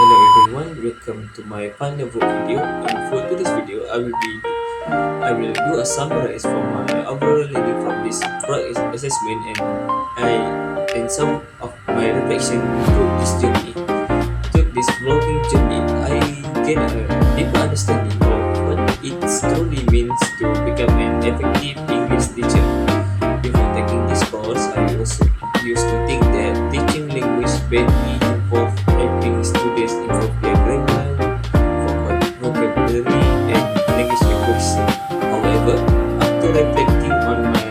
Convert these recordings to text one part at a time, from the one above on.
Hello everyone, welcome to my final vlog video. And for today's video, I will do a summarize for my overall learning from this frog assessment and some of my reflection through this journey. Through this vlogging journey, I get a deeper understanding of what it truly means to become an effective English teacher. Before taking this course, I also used to think that teaching language badly involved helping students improve their grammar, vocabulary, and language acquisition. However, after reflecting on my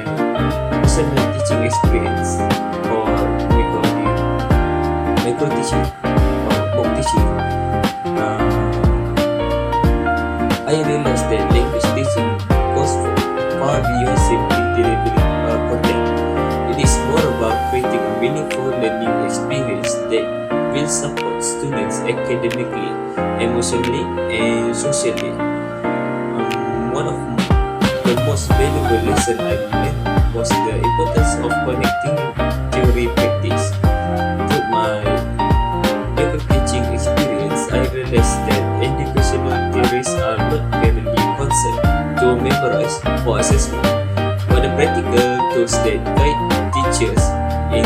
personal teaching experience, or we call it micro teaching or book teaching, I realized that language teaching goes far beyond simply delivering content. It is more about creating a meaningful learning experience that will support students academically, emotionally, and socially. One of the most valuable lessons I learned was the importance of connecting theory practice. Through my local teaching experience, I realized that educational theories are not merely concepts to memorize for assessment, but the practical tools that guide teachers in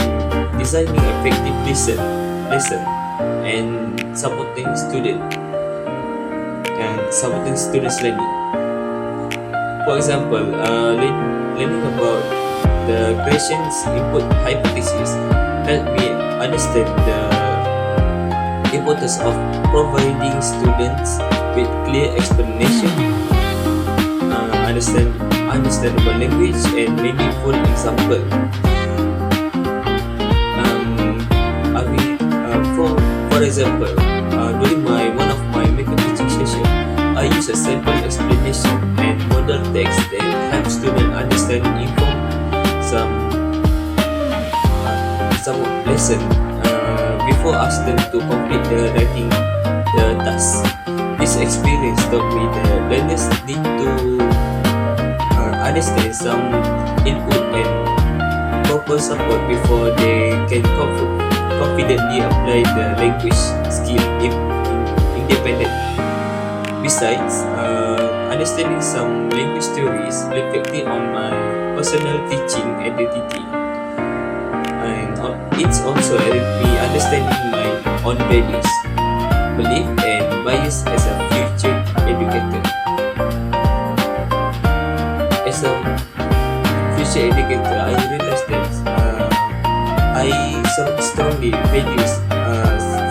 designing effective lesson and supporting students learning. For example, learning about the questions input hypothesis helped me understand the importance of providing students with clear explanation, understandable language, and meaningful example. I mean, for example, during one of my micro teaching session, I use a simple explanation and model text that help students understand inform some some lesson before ask them to complete the writing the task. This experience taught me that learners need to understand some input and proper support before they can confidently apply the language skill independently. Besides, understanding some language theories reflecting on my personal teaching identity, and it's also helped me understanding my own values, belief, and bias as a future educator. As a future educator, I realized that I strongly values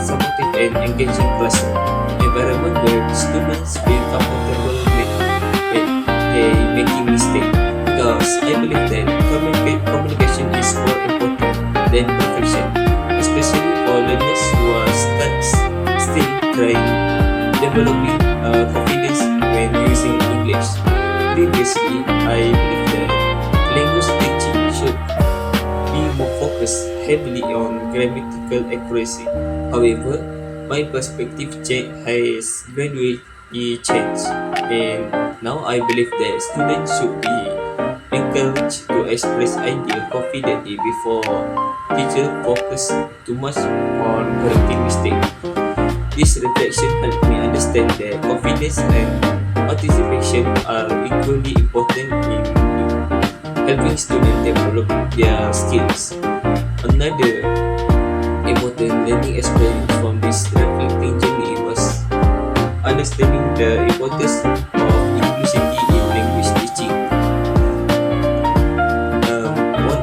supportive and engaging classroom environment where students feel comfortable making mistakes. Because I believe that communication is more important than perfection, especially for learners who are still trying developing confidence when using English. Previously, I believe that language teaching should be more focused heavily on grammatical accuracy. However, my perspective has gradually changed, and now I believe that students should be encouraged to express ideas confidently before teachers focus too much on correcting mistakes. This reflection helped me understand that confidence and participation are equally important in helping students develop their skills. Another important learning experience from this reflecting journey was understanding the importance of inclusivity in language teaching. Um, one,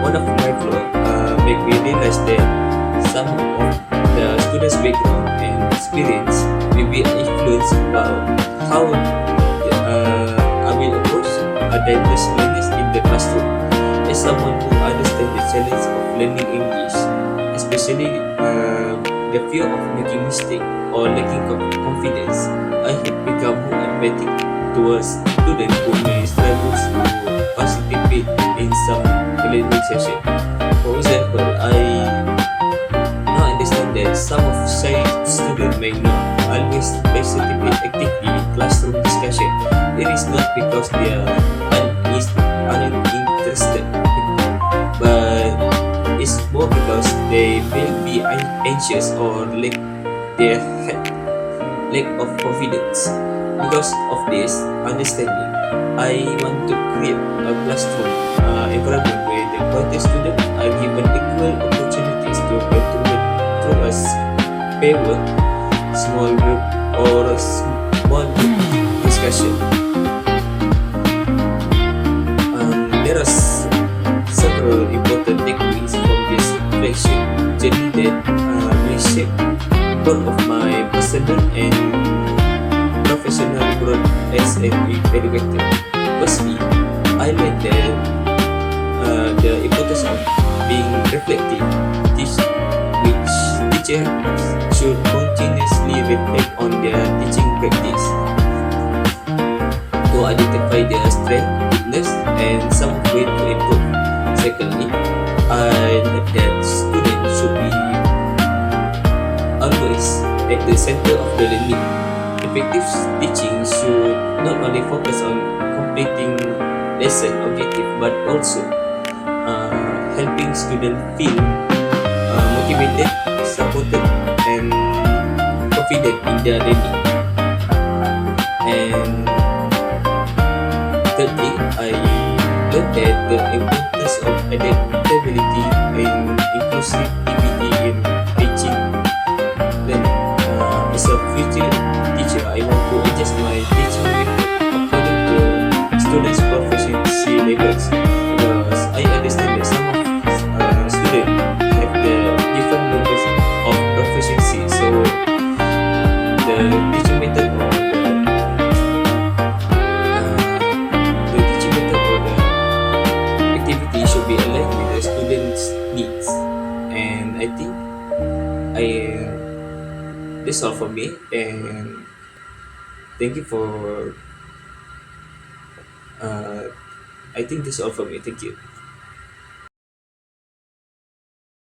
one of my vlogs made me realize that some of the students' background and experience will be influenced about how I will approach a diverse learners in the classroom. As someone who understands the challenge of learning English, especially the fear of making mistake or lacking confidence, I have become more empathic towards students who may struggle to participate in some learning session. For example, I now understand that some of shy students may not always participate actively in classroom discussion. It is not because they are uninterested, but it's more because they will be anxious or their lack of confidence. Because of this understanding, I want to create a classroom environment where the quality students are given equal opportunities to contribute through a paper, small group, or a small group discussion. There are several important takeaways from this reflection journey that will shape both of my personal and professional growth as an educator. Firstly, I learned that the importance of being reflective, teach, which teachers should continuously reflect on their teaching practice to identify their strength, weakness, and some way to improve. Secondly, I learned that students should be always at the center of the learning. Effective teaching should not only focus on completing lesson objective but also helping students feel motivated, supported, and confident in their learning. And thirdly, I learned that the importance of adaptability and inclusivity in teaching learning. As a future teacher, I want to adjust my teaching method according to students' proficiency levels because I understand that some of students have the different levels of proficiency. So the teaching method or the teaching method or the activity should be aligned with the students' needs. And I think I that's all for me. And thank you for. Uh, I think that's all for me. Thank you.